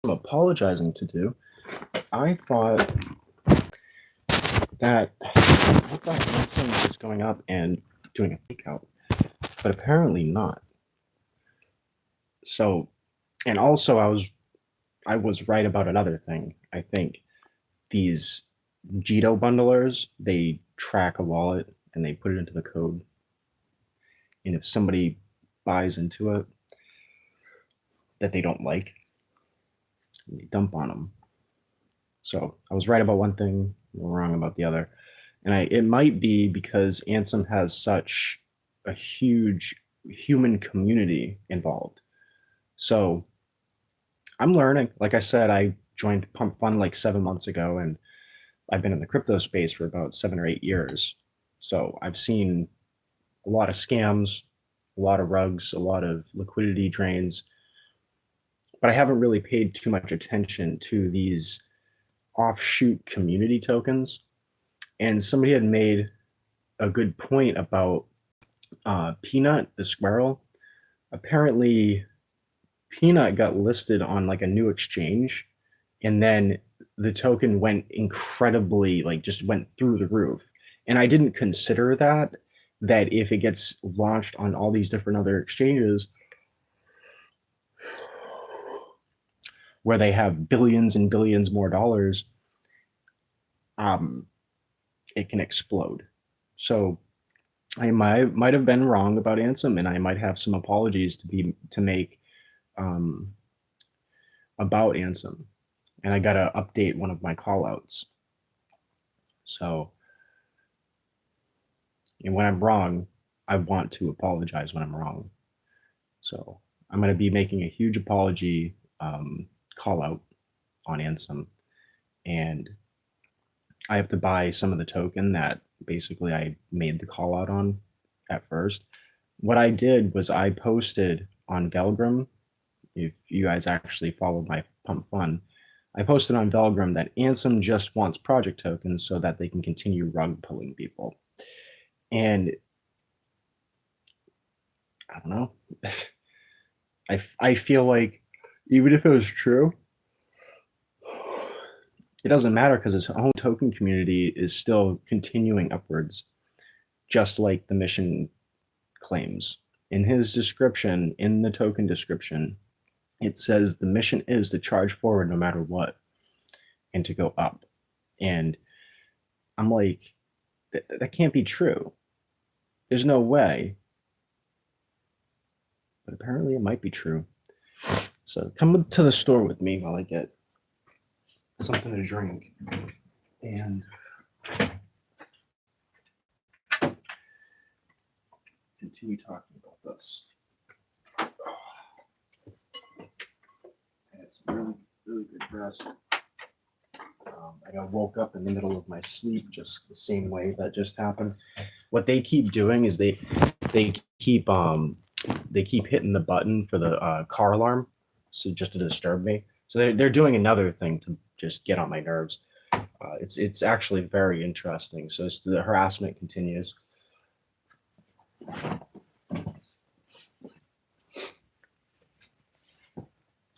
apologizing to do. I thought Ansem was going up and doing a fake out, but apparently not. So, and also I was right about another thing. I think these Jito bundlers, they track a wallet and they put it into the code. And if somebody buys into it that they don't like, they dump on them. So I was right about one thing, wrong about the other. And it might be because Ansem has such a huge human community involved. So I'm learning. Like I said, I joined Pump Fund like 7 months ago, and I've been in the crypto space for about 7 or 8 years. So I've seen a lot of scams, a lot of rugs, a lot of liquidity drains, but I haven't really paid too much attention to these offshoot community tokens. And somebody had made a good point about Peanut, the squirrel. Apparently, Peanut got listed on like a new exchange, and then the token went incredibly, like, just went through the roof. And I didn't consider that if it gets launched on all these different other exchanges where they have billions and billions more dollars, it can explode. So I might have been wrong about Ansem, and I might have some apologies to make um, about Ansem, and I gotta update one of my callouts. So, and when I'm wrong, I want to apologize when I'm wrong. So I'm gonna be making a huge apology call out on Ansem, and I have to buy some of the token that basically I made the call out on at first. What I did was I posted on Velgram. If you guys actually follow my Pump Fun, I posted on Velgram that Ansem just wants project tokens so that they can continue rug pulling people. And I don't know. I feel like even if it was true, it doesn't matter because his own token community is still continuing upwards, just like the mission claims. In his description, in the token description, it says the mission is to charge forward no matter what and to go up. And I'm like, that can't be true. There's no way. But apparently it might be true. So come to the store with me while I get something to drink and continue talking about this. I had some really, really good rest. I got woke up in the middle of my sleep just the same way that just happened. What they keep doing is they keep hitting the button for the car alarm, so just to disturb me. So they're doing another thing to just get on my nerves. It's actually very interesting. So the harassment continues.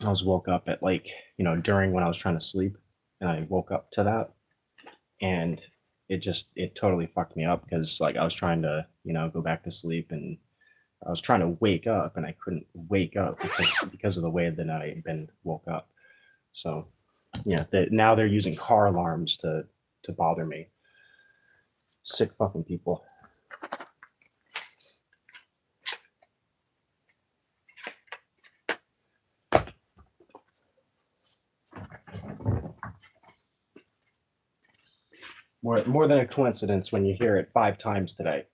I was woke up at during when I was trying to sleep, and I woke up to that, and it totally fucked me up because like I was trying to go back to sleep, and I was trying to wake up and I couldn't wake up because of the way that I had been woke up. So yeah, now they're using car alarms to bother me. Sick fucking people. More than a coincidence when you hear it 5 times today.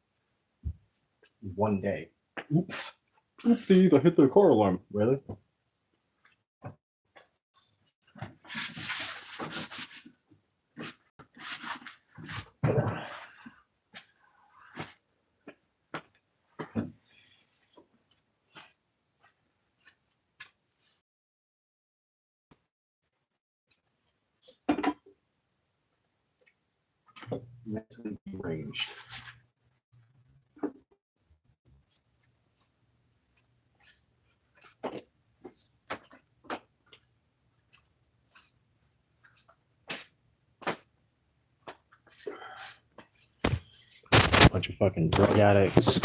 One day. Oops. Oopsies, I hit the car alarm. Really? Mentally deranged. bunch of fucking drug addicts.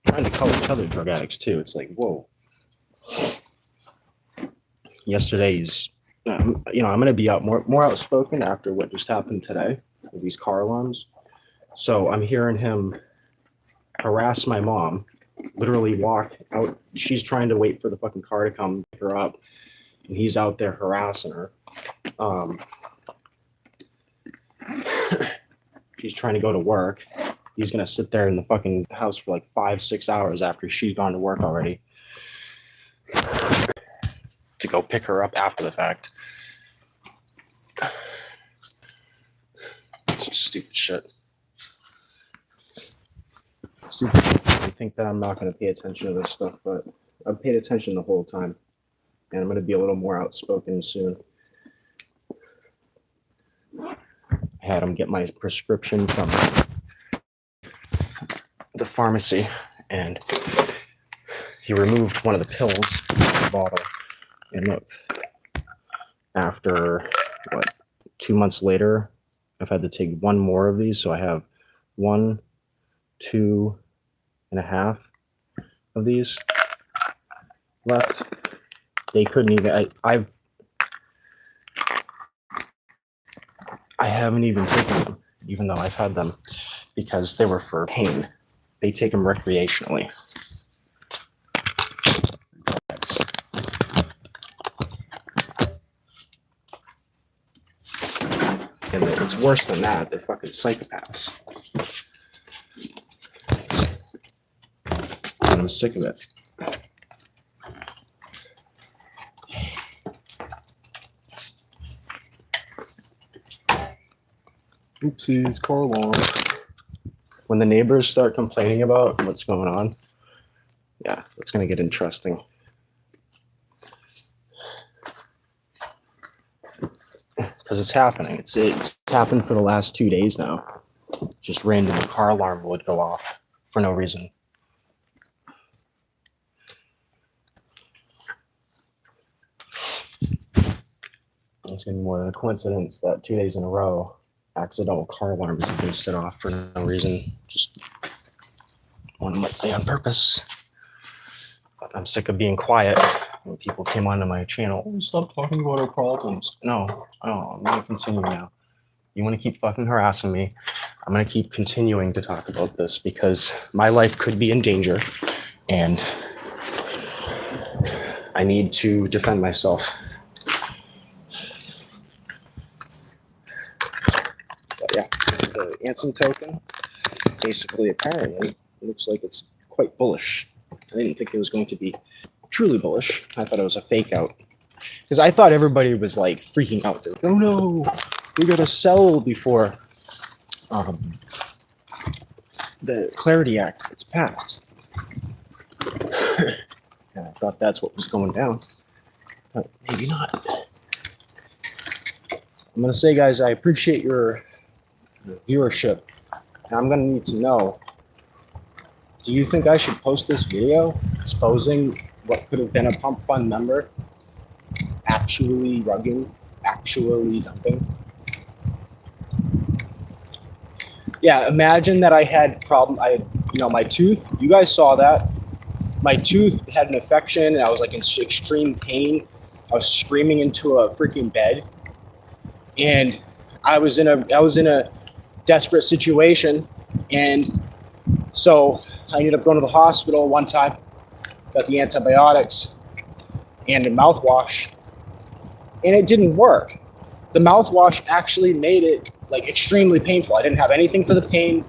Trying to call each other drug addicts too. It's like, whoa. Yesterday's, I'm going to be out more outspoken after what just happened today with these car alarms. So I'm hearing him harass my mom, literally walk out. She's trying to wait for the fucking car to come pick her up, and he's out there harassing her. She's trying to go to work. He's going to sit there in the fucking house for like 5-6 hours after she's gone to work already to go pick her up after the fact. It's just stupid shit. I think that I'm not going to pay attention to this stuff, but I've paid attention the whole time, and I'm going to be a little more outspoken soon. I had him get my prescription from the pharmacy, and he removed one of the pills from the bottle. And look, after 2 months later, I've had to take one more of these, so I have 1, 2 and a half of these left. They couldn't even. I haven't even taken them, even though I've had them, because they were for pain. They take them recreationally. And it's worse than that. They're fucking psychopaths. And I'm sick of it. Oopsies, car alarm. When the neighbors start complaining about what's going on, yeah, it's going to get interesting. Because it's happening. It's happened for the last 2 days now. Just random car alarm would go off for no reason. It's going to be more than a coincidence that 2 days in a row, accidental car alarms have been set off for no reason. Just one likely on purpose. But I'm sick of being quiet. When people came onto my channel, stop talking about our problems. No, I'm going to continue now. You want to keep fucking harassing me, I'm going to keep continuing to talk about this because my life could be in danger and I need to defend myself. But yeah, the Ansem token, basically, apparently, looks like it's quite bullish. I didn't think it was going to be truly bullish. I thought it was a fake out. Because I thought everybody was like freaking out. They're like, oh no, we gotta sell before the Clarity Act gets passed. And I thought that's what was going down. But maybe not. I'm gonna say, guys, I appreciate your viewership. And I'm gonna need to know, do you think I should post this video exposing what could have been a pump fund member actually rugging, actually dumping? Yeah, imagine that I had my tooth, you guys saw that. My tooth had an infection and I was like in extreme pain. I was screaming into a freaking bed. And I was in a desperate situation. And so I ended up going to the hospital one time, got the antibiotics and a mouthwash, and it didn't work. The mouthwash actually made it like extremely painful. I didn't have anything for the pain.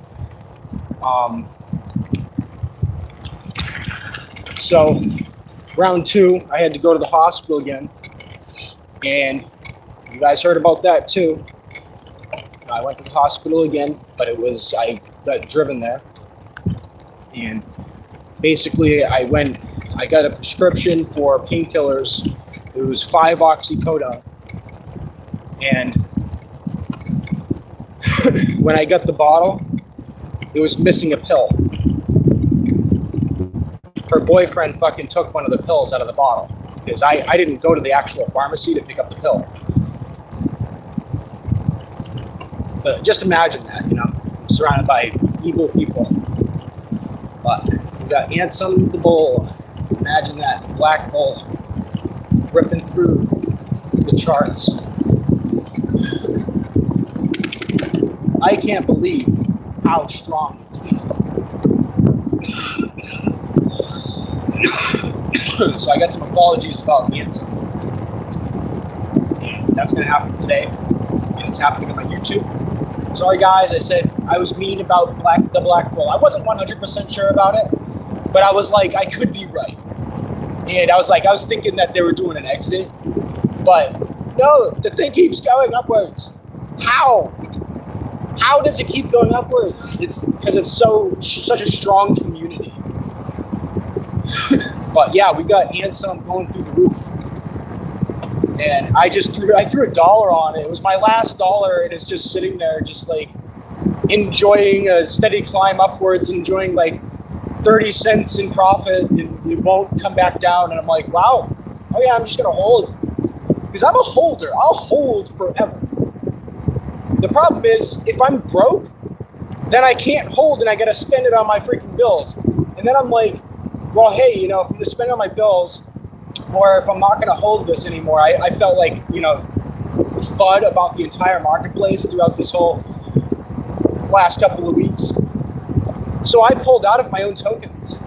So round 2, I had to go to the hospital again, and you guys heard about that too. I went to the hospital again, but I got driven there. And basically I got a prescription for painkillers. It was 5 oxycodone. And when I got the bottle, it was missing a pill. Her boyfriend fucking took one of the pills out of the bottle because I didn't go to the actual pharmacy to pick up the pill. So just imagine that, I'm surrounded by, evil people. But we got Ansem the bull. Imagine that, black bull ripping through the charts. I can't believe how strong it's been. So I got some apologies about Ansem. That's going to happen today, and it's happening on my YouTube. Sorry guys, I said I was mean about the black bull. I wasn't 100% sure about it, but I was like, I could be right. And I was thinking that they were doing an exit, but no, the thing keeps going upwards. How? How does it keep going upwards? It's because it's such a strong community. But yeah, we got Ansem going through the roof. And I threw $1 on it. It was my last dollar, and it's just sitting there, just like enjoying a steady climb upwards, enjoying like 30 cents in profit, and it won't come back down. And I'm like, wow, oh yeah, I'm just gonna hold, because I'm a holder. I'll hold forever. The problem is, if I'm broke, then I can't hold, and I gotta spend it on my freaking bills. And then I'm like, well, hey, if I'm gonna spend it on my bills, or if I'm not going to hold this anymore, I felt like, FUD about the entire marketplace throughout this whole last couple of weeks. So I pulled out of my own tokens.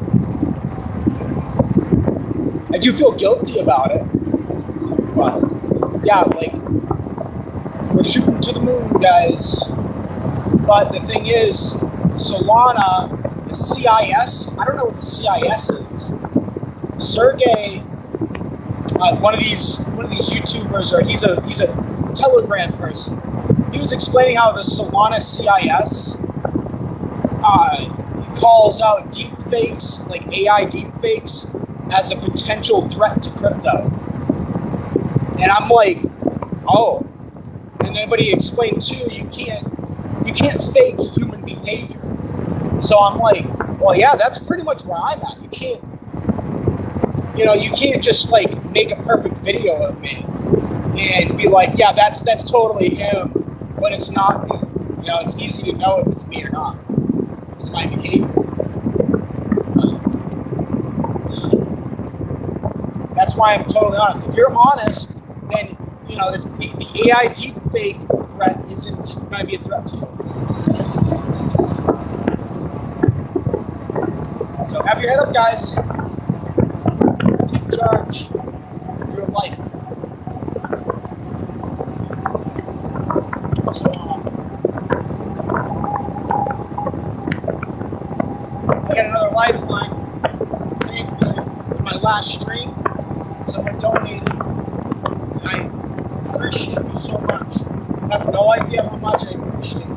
I do feel guilty about it. But yeah, like, we're shooting to the moon, guys. But the thing is, Solana, the CIS, I don't know what the CIS is. Sergey, one of these YouTubers, or he's a Telegram person. He was explaining how the Solana CIS calls out deepfakes, like AI deepfakes, as a potential threat to crypto. And I'm like, oh. And then, but he explained too, you can't fake human behavior. So I'm like, well, yeah, that's pretty much where I'm at. You can't just like make a perfect video of me and be like, yeah, that's totally him, but it's not me. It's easy to know if it's me or not because of my behavior. That's why I'm totally honest. If you're honest, then the AI deepfake threat isn't going to be a threat to you. So have your head up, guys. Take charge of your life. So, I got another lifeline. Thankfully, in my last stream, someone donated, and I appreciate you so much. I have no idea how much I appreciate it. I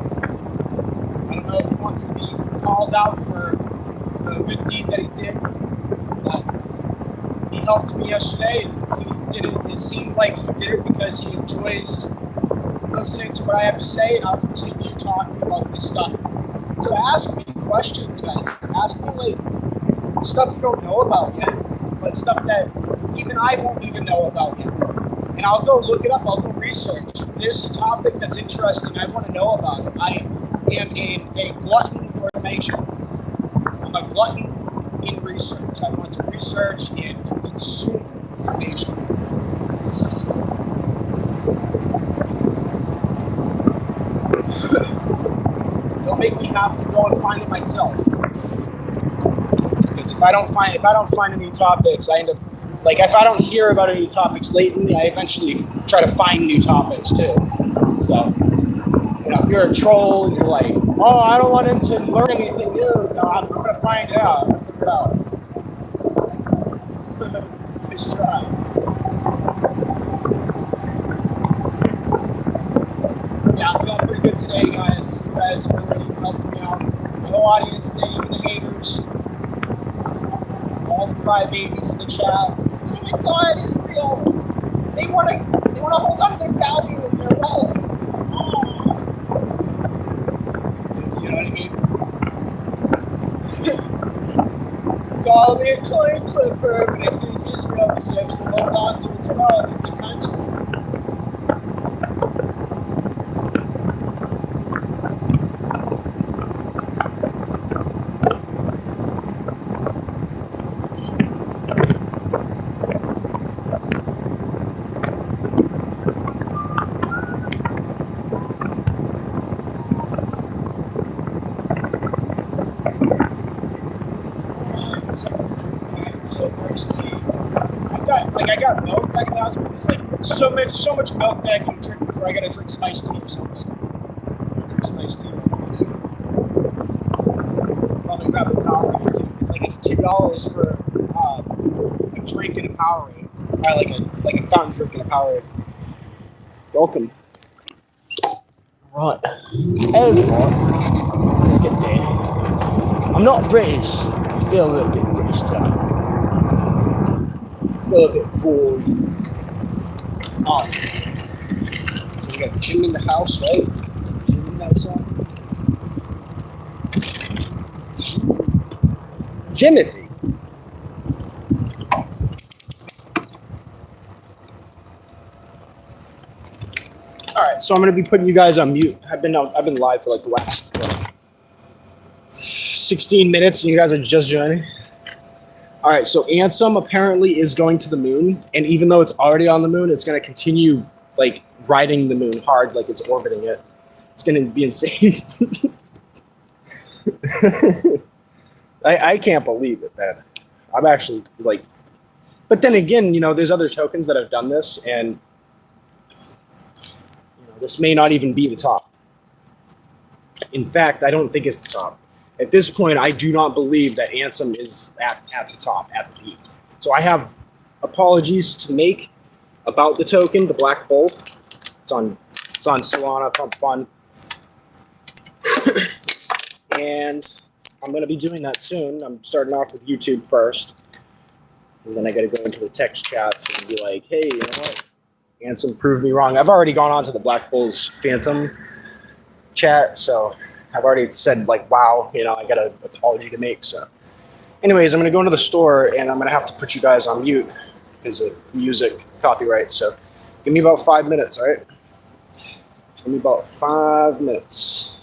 don't know if he wants to be called out for the good deed that he did. He helped me yesterday, and he did it. It seemed like he did it because he enjoys listening to what I have to say, and I'll continue talking about this stuff. So ask me questions, guys. Ask me like stuff you don't know about yet, but stuff that even I won't even know about yet. And I'll go look it up. I'll go research. If there's a topic that's interesting, I want to know about it. I am a glutton for information. I'm a glutton in research. I want to research and consume information. Don't make me have to go and find it myself. Because if I don't find any topics, I end up like if I don't hear about any topics lately, I eventually try to find new topics too. So if you're a troll and you're like, oh, I don't want him to learn anything new, I'm gonna find it out. I'll figure it out. Let's try. Yeah, I'm feeling pretty good today, guys. You guys really helped me out. The whole audience did, even the haters. All the crybabies in the chat. Oh my God, Israel! They want to hold on to their value and their wealth. Oh. You know what I mean? Call me a coin clipper, but I think Israel deserves to hold on to its wealth. It's a country. have milk back in the house, but there's like so much milk that I can drink before I gotta drink some iced tea or something. Drink some iced tea. Probably grab a Powerade too. It's $2 for a drink and a Powerade. Like a fountain drink and a Powerade. Welcome. Right. Everyone. Get there. I'm not British. I feel a little bit British today. A little bit bored. So we got Jim in the house, right? Jim in that song. Jimothy. All right, so I'm gonna be putting you guys on mute. I've been live for like the last 16 minutes, and you guys are just joining. All right, so Ansem apparently is going to the moon, and even though it's already on the moon, it's gonna continue like riding the moon hard, like it's orbiting it. It's gonna be insane. I can't believe it, man. I'm actually like, but then again, there's other tokens that have done this, and this may not even be the top. In fact, I don't think it's the top. At this point, I do not believe that Ansem is at the top, at the peak. So I have apologies to make about the token, the Black Bull. It's on Solana, Pump Fun. And I'm going to be doing that soon. I'm starting off with YouTube first. And then I got to go into the text chats and be like, hey, you know what? Ansem proved me wrong. I've already gone on to the Black Bulls Phantom chat, so I've already said, like, wow, I got an apology to make. So anyways, I'm going to go into the store, and I'm going to have to put you guys on mute because of music copyright. So give me about 5 minutes, all right? Give me about 5 minutes.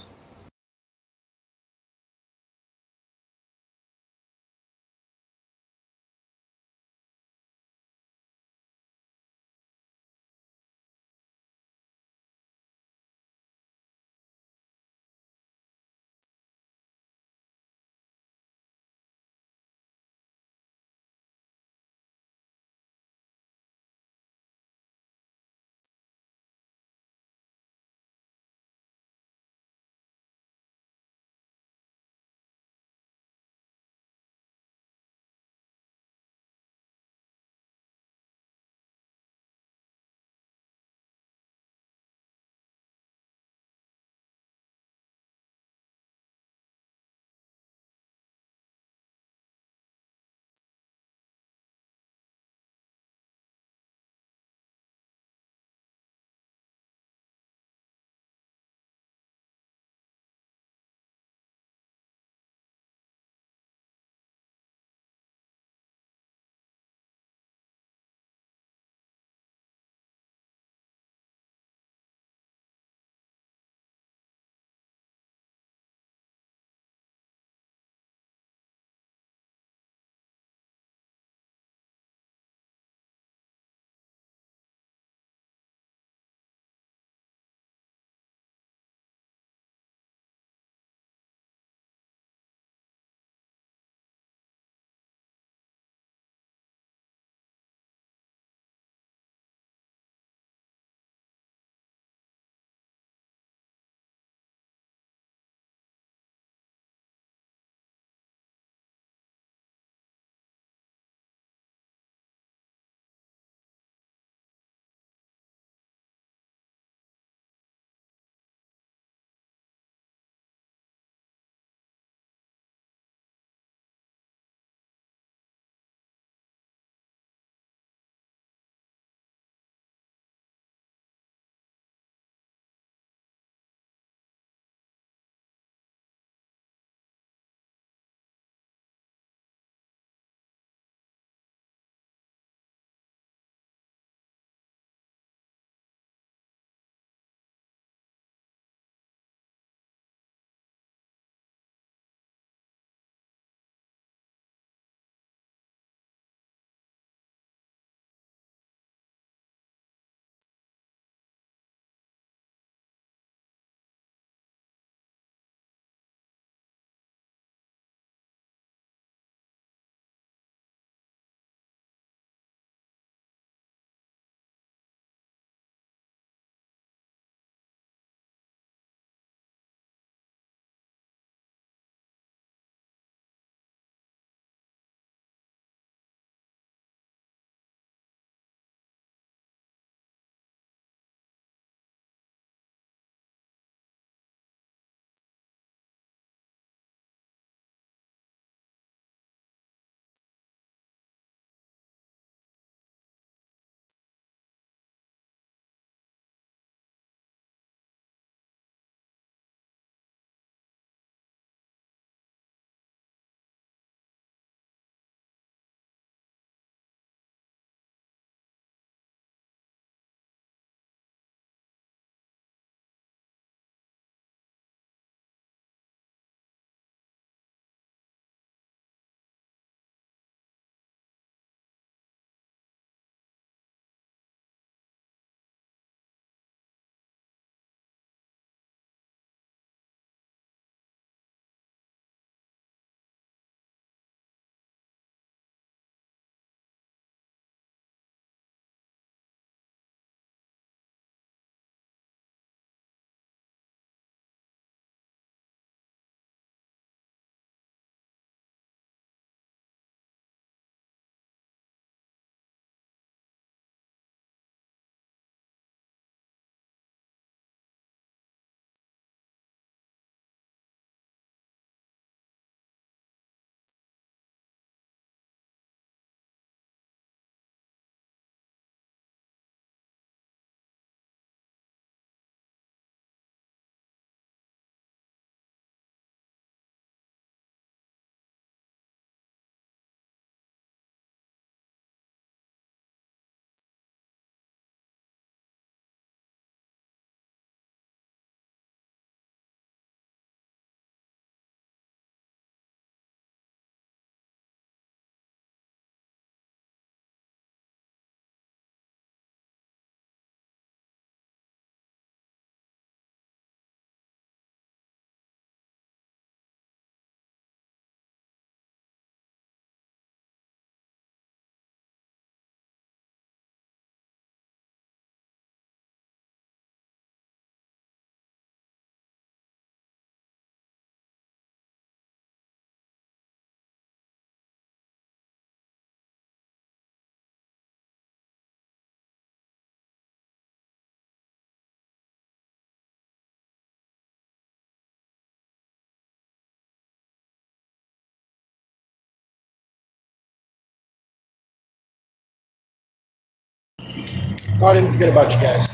Oh, I didn't forget about you guys.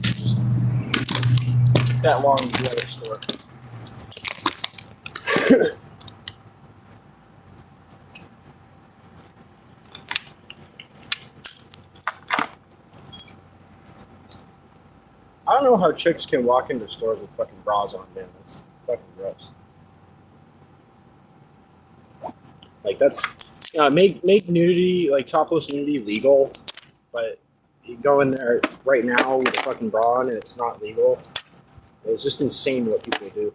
Just took that long to the other store. I don't know how chicks can walk into stores with fucking bras on, man. That's fucking gross. Like that's make nudity, like topless nudity, legal, but you go in there right now with a fucking bra on and it's not legal. It's just insane what people do.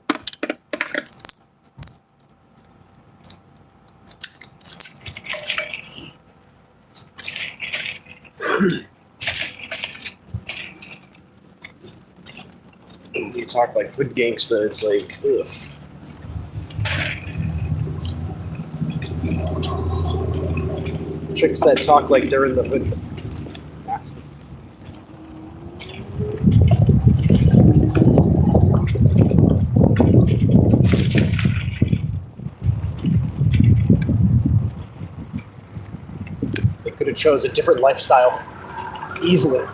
You talk like hood gangsta, it's like, ugh. Chicks that talk like they're in the hood. Nasty. They could have chose a different lifestyle easily.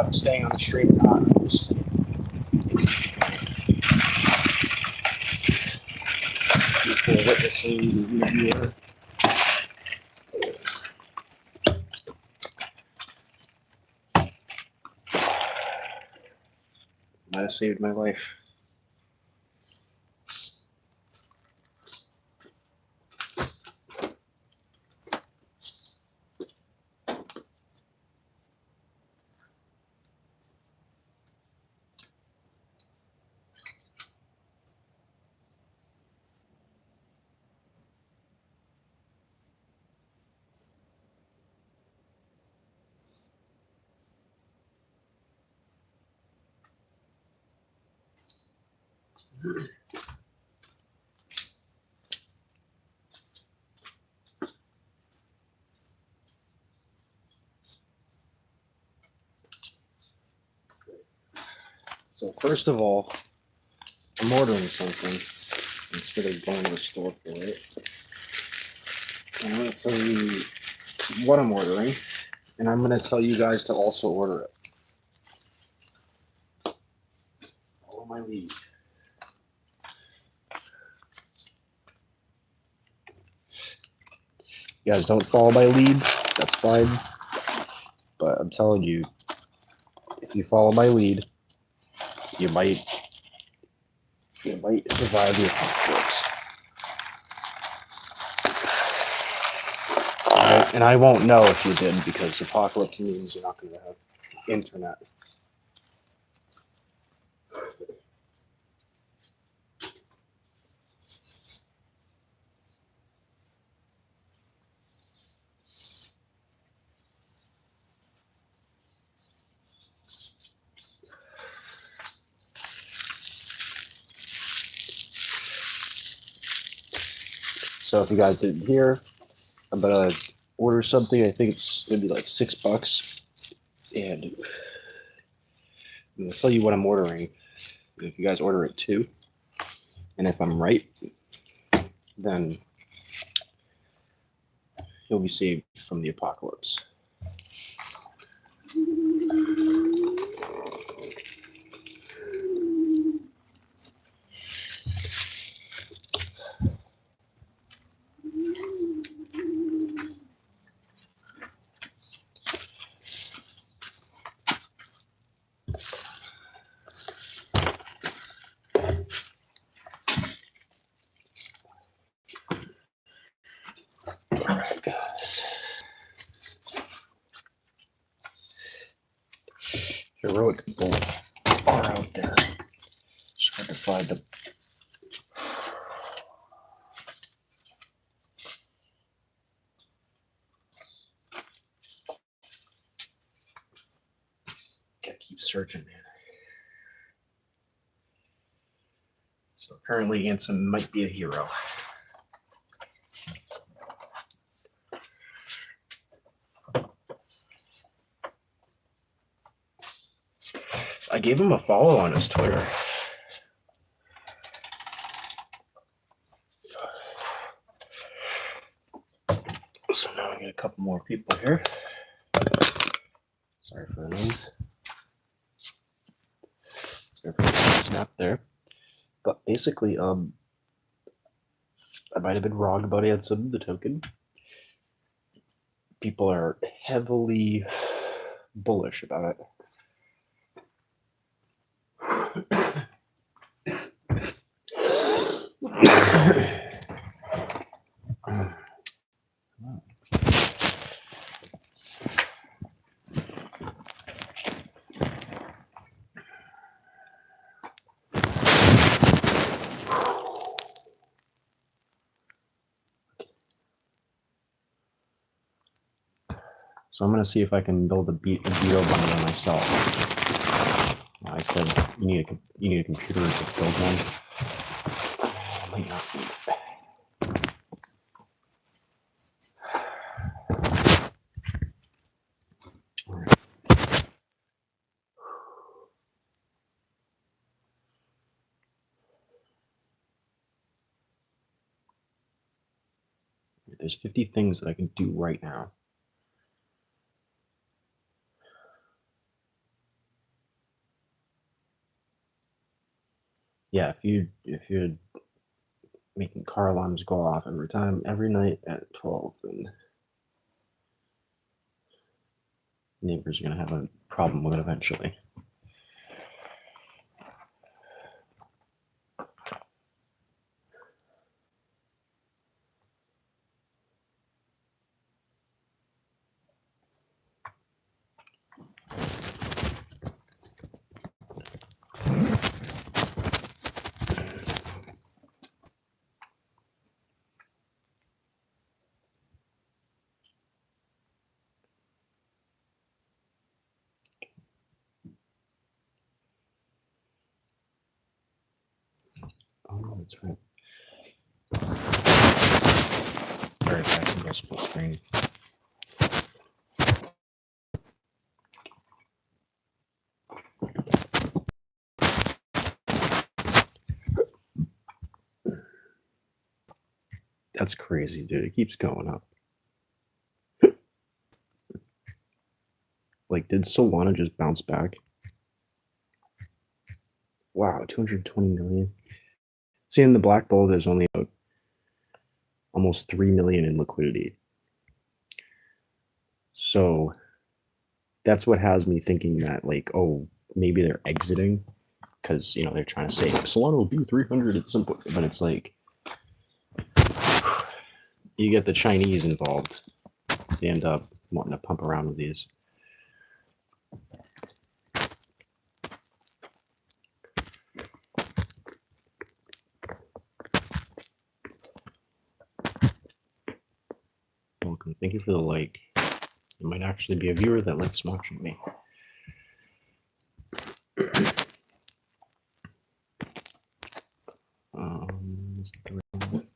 about it staying on the stream or not. I'm just people witnessing the viewer. Might have saved my life. So first of all, I'm ordering something instead of going to the store for it. And I'm going to tell you what I'm ordering, and I'm going to tell you guys to also order it. Follow my lead. You guys don't follow my lead, that's fine. But I'm telling you, if you follow my lead, you might survive the apocalypse. And I won't know if you did, because apocalypse means you're not going to have internet. So if you guys didn't hear, I'm gonna order something. I think it's gonna be like $6, and I'm gonna tell you what I'm ordering. If you guys order it too, and if I'm right, then you'll be saved from the apocalypse. Alright, guys. Heroic people are out there. Just got to find them. Gotta keep searching, man. So apparently Ansem might be a hero. I gave him a follow on his Twitter. So now I get a couple more people here. Sorry for the noise. Sorry for the snap there. But basically, I might have been wrong about Ansem, the token. People are heavily bullish about it. So I'm going to see if I can build a Beetle bundle myself. I said you need a computer to build one. Might not need it. All right. There's 50 things that I can do right now. Yeah, if you're making car alarms go off every night at 12, then neighbors are gonna have a problem with it eventually. Oh, that's right. All right, back to the split screen. That's crazy, dude. It keeps going up. Like, did Solana just bounce back? Wow, 220 million. See, in the black bull, there's only about almost 3 million in liquidity. So that's what has me thinking that, like, oh, maybe they're exiting because, you know, they're trying to say Solana will be 300 at some point. But it's like, you get the Chinese involved, they end up wanting to pump around with these. Welcome. Thank you for the like. There might actually be a viewer that likes watching me. Is that the right one?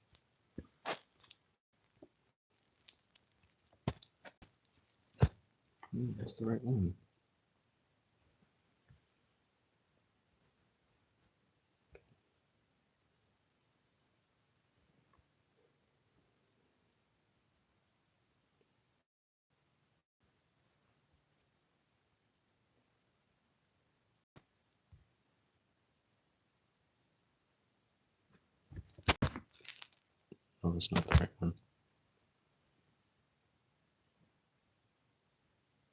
That's the right one. Oh, that's not the right one.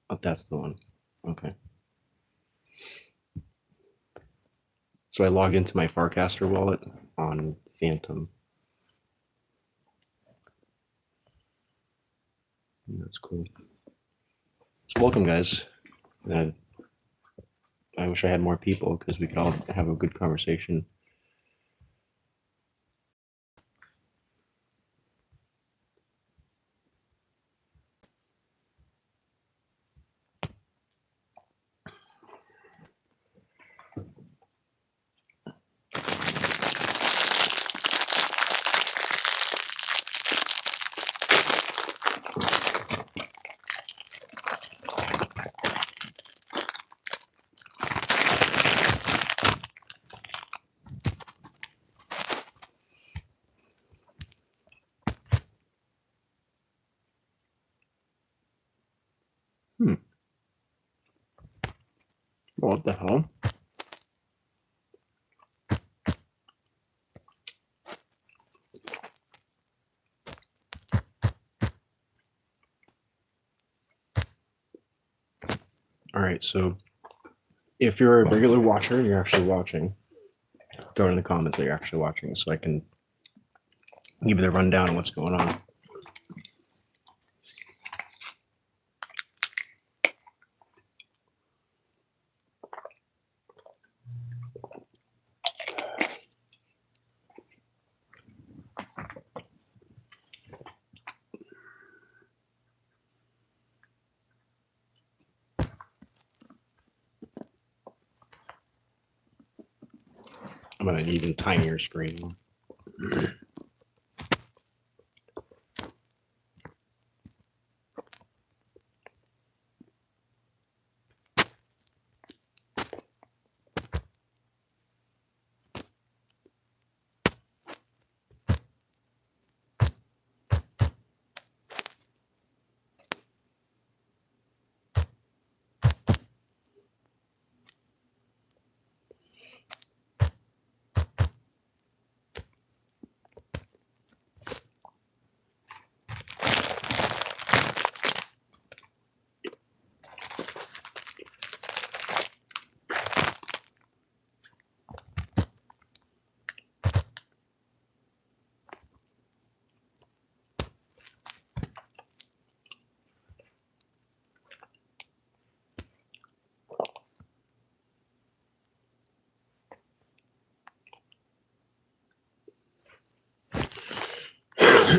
Oh, that's the one. Okay. So I log into my Farcaster wallet on Phantom. That's cool. So welcome, guys. I wish I had more people because we could all have a good conversation. What the hell? All right, so if you're a regular watcher and you're actually watching, throw it in the comments that you're actually watching so I can give you the rundown of what's going on. I'm on an even tinier screen. All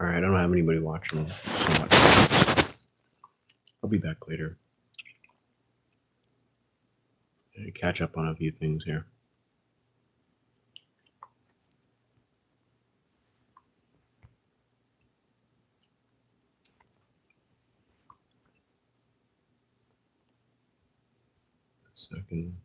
right, I don't have anybody watching so much. I'll be back later. Catch up on a few things here. A second.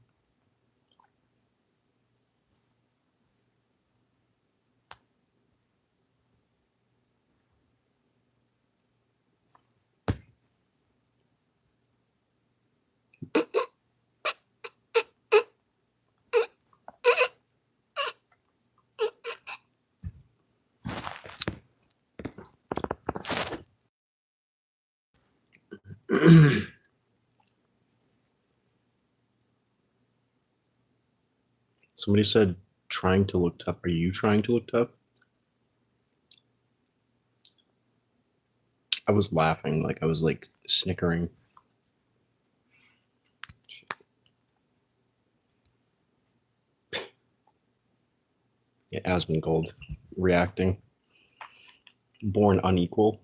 Somebody said trying to look tough. Are you trying to look tough? I was laughing, like I was like snickering. Yeah, Asmongold reacting. Born unequal.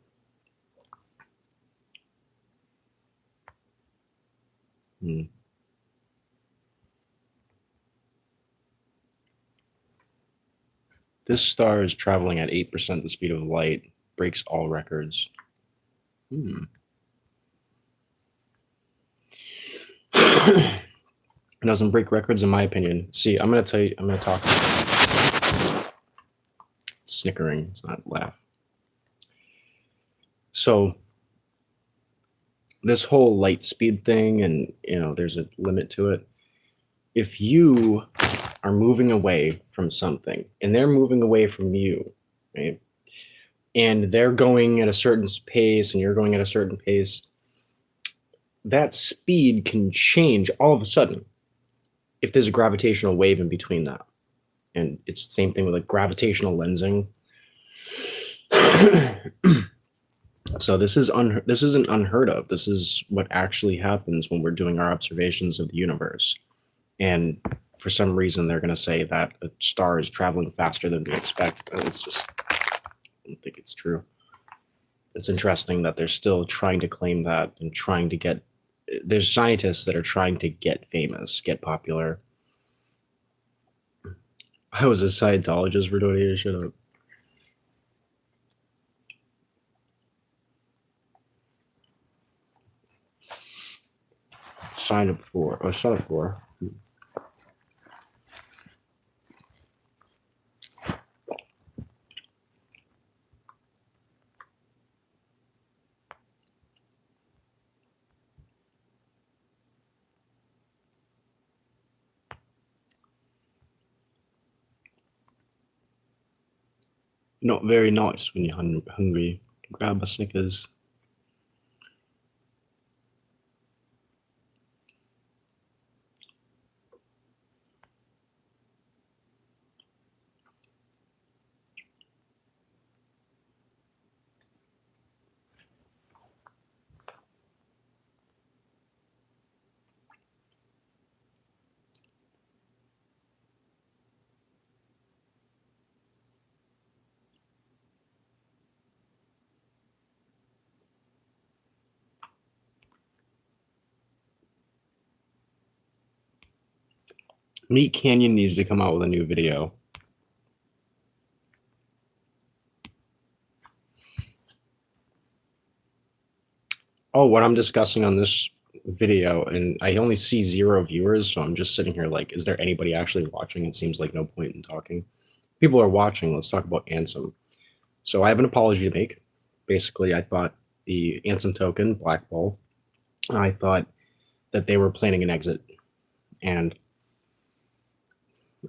This star is traveling at 8% the speed of light, breaks all records. It doesn't break records in my opinion. See, I'm going to tell you, I'm going to talk. Snickering, it's not laugh. So this whole light speed thing, and there's a limit to it. If you are moving away from something and they're moving away from you, right? And they're going at a certain pace and you're going at a certain pace, that speed can change all of a sudden if there's a gravitational wave in between that. And it's the same thing with like gravitational lensing. So this isn't unheard of. This is what actually happens when we're doing our observations of the universe. And for some reason, they're going to say that a star is traveling faster than we expect. It's just, I don't think it's true. It's interesting that they're still trying to claim that and trying to get. There's scientists that are trying to get famous, get popular. I was a Scientologist for 20 years. Shut up. Sign up for. Not very nice when you're hungry. Grab a Snickers. Meat Canyon needs to come out with a new video. Oh, what I'm discussing on this video, and I only see 0 viewers, so I'm just sitting here like, is there anybody actually watching? It seems like no point in talking. People are watching. Let's talk about Ansem. So I have an apology to make. Basically, I thought the Ansem token, Black Bull, I thought that they were planning an exit, and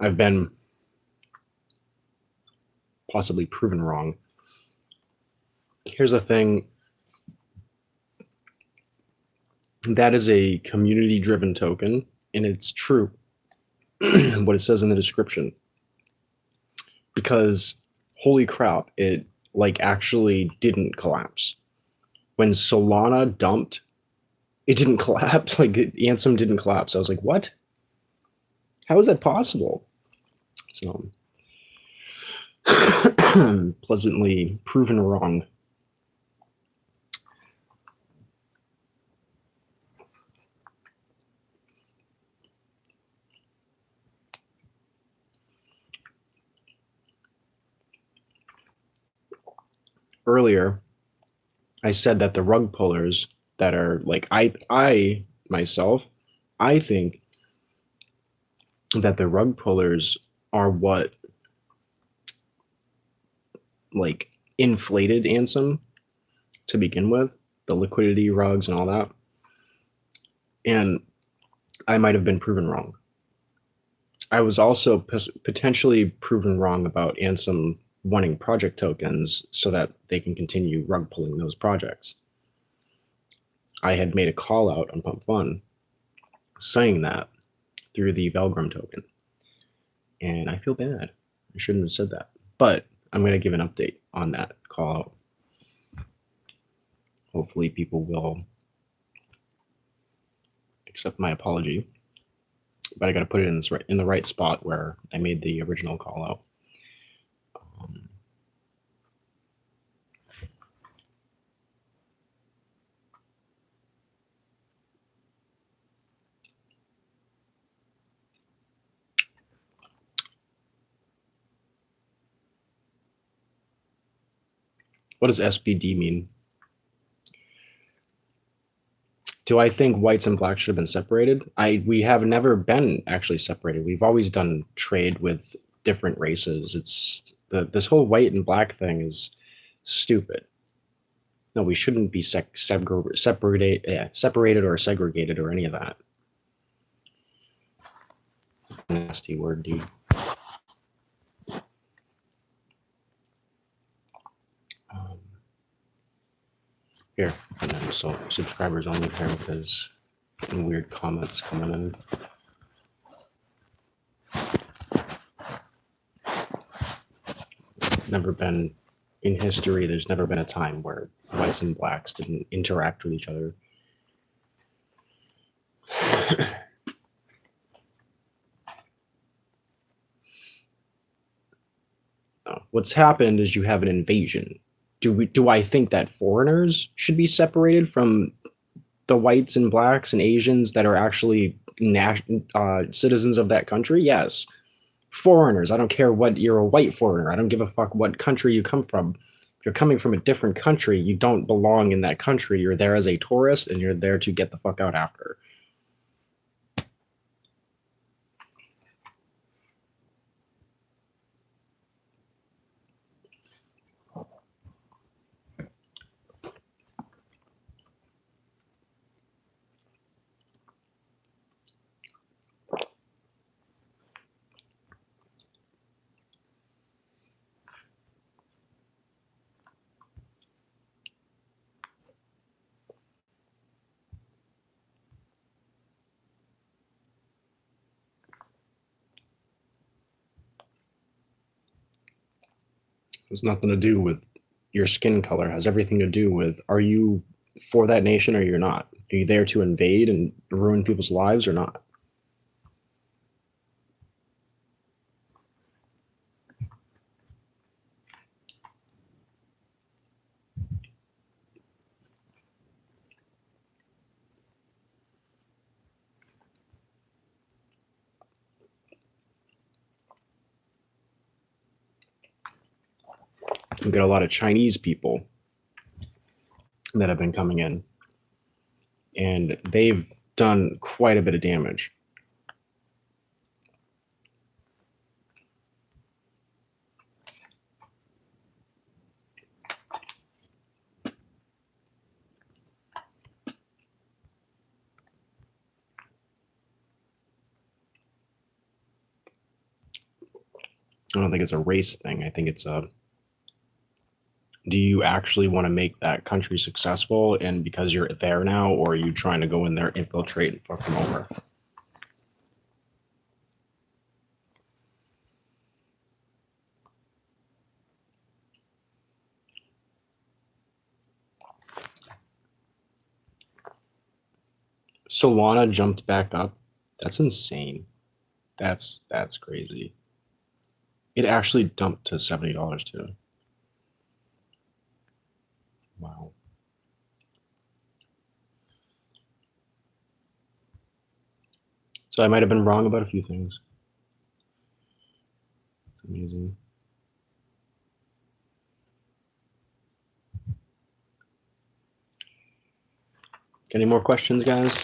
I've been possibly proven wrong. Here's the thing. That is a community-driven token, and it's true what it says in the description. Because holy crap, it like actually didn't collapse. when Solana dumped, it didn't collapse. Like Ansem didn't collapse. I was like, what? How is that possible? So pleasantly proven wrong. Earlier, I said that the rug pullers that are like I myself, I think that the rug pullers are what like inflated Ansem to begin with, the liquidity rugs and all that. And I might have been proven wrong. I was also potentially proven wrong about Ansem wanting project tokens so that they can continue rug pulling those projects. I had made a call out on Pump Fun saying that through the Valgrim token. And I feel bad. I shouldn't have said that. But I'm going to give an update on that call out. Hopefully people will accept my apology. But I got to put it in the right spot where I made the original call out. What does SBD mean? Do I think whites and blacks should have been separated? We have never been actually separated. We've always done trade with different races. It's this whole white and black thing is stupid. No, we shouldn't be separated or segregated or any of that. Nasty word, dude. Here, and then so subscribers only here because getting weird comments coming in. Never been in history. There's never been a time where whites and blacks didn't interact with each other. No. What's happened is you have an invasion. Do I think that foreigners should be separated from the whites and blacks and Asians that are actually citizens of that country? Yes. Foreigners, I don't care what you're a white foreigner. I don't give a fuck what country you come from. If you're coming from a different country, you don't belong in that country. You're there as a tourist and you're there to get the fuck out after. It's nothing to do with your skin color. It has everything to do with, are you for that nation or you're not? Are you there to invade and ruin people's lives or not? We get a lot of Chinese people that have been coming in, and they've done quite a bit of damage. I don't think it's a race thing. I think it's a, do you actually want to make that country successful and because you're there now, or are you trying to go in there, infiltrate, and fuck them over? Solana jumped back up. That's insane. That's crazy. It actually dumped to $70 too. Wow. So I might have been wrong about a few things. It's amazing. Any more questions, guys?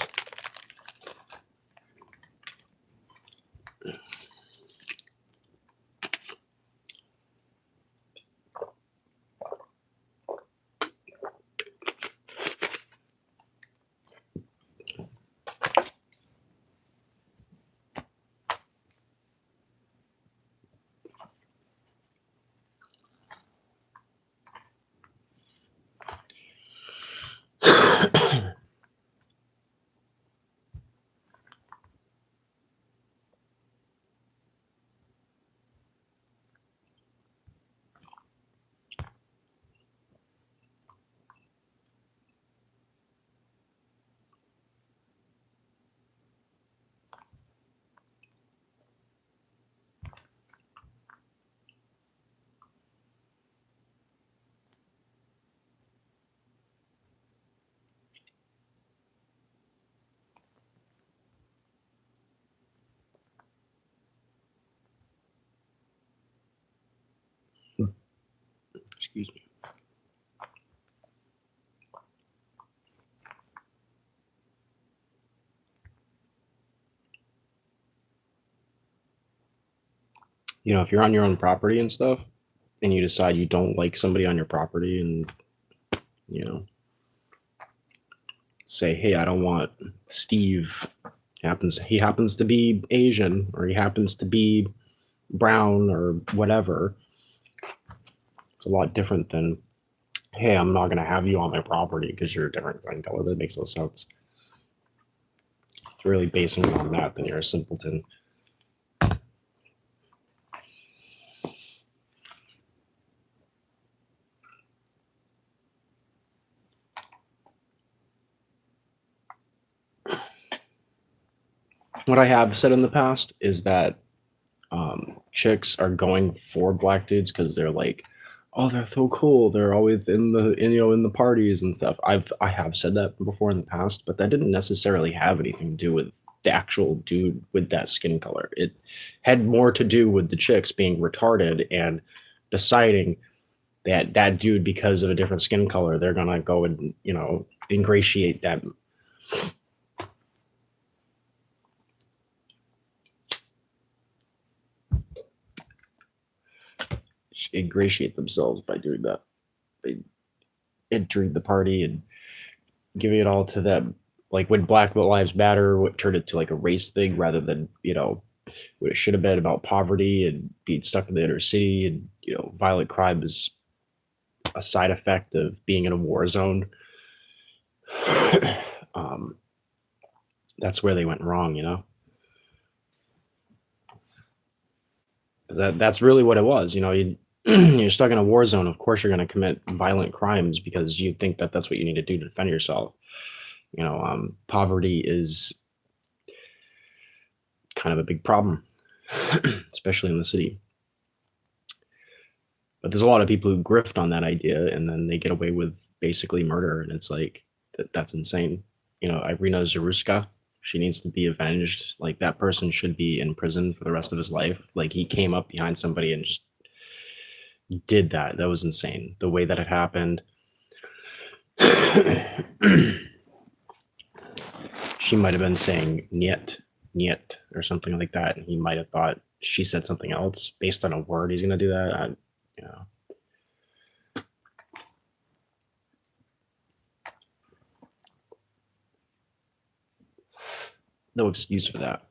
Excuse me. You know, if you're on your own property and stuff, and you decide you don't like somebody on your property, and you know, say, hey, I don't want Steve. He happens to be Asian, or he happens to be brown, or whatever. It's a lot different than, hey, I'm not going to have you on my property because you're a different skin color. That makes no sense. It's really basing it on that, then you're a simpleton. What I have said in the past is that chicks are going for black dudes because they're like, oh, they're so cool. They're always in the parties and stuff. I have said that before in the past, but that didn't necessarily have anything to do with the actual dude with that skin color. It had more to do with the chicks being retarded and deciding that that dude, because of a different skin color, they're gonna go and ingratiate that. Ingratiate themselves by doing that, by entering the party and giving it all to them. Like when Black Lives Matter, what turned it to like a race thing rather than what it should have been about poverty and being stuck in the inner city, and violent crime is a side effect of being in a war zone. um, that's where they went wrong, that's really what it was. You're stuck in a war zone. Of course, you're going to commit violent crimes because you think that that's what you need to do to defend yourself. Poverty is kind of a big problem, especially in the city. But there's a lot of people who grift on that idea, and then they get away with basically murder, and it's like that's insane. Irina Zaruska, she needs to be avenged. Like that person should be in prison for the rest of his life. Like he came up behind somebody and just did that. That was insane. The way that it happened. She might have been saying "niet, niet" or something like that, and he might have thought she said something else based on a word. He's gonna do that. No excuse for that.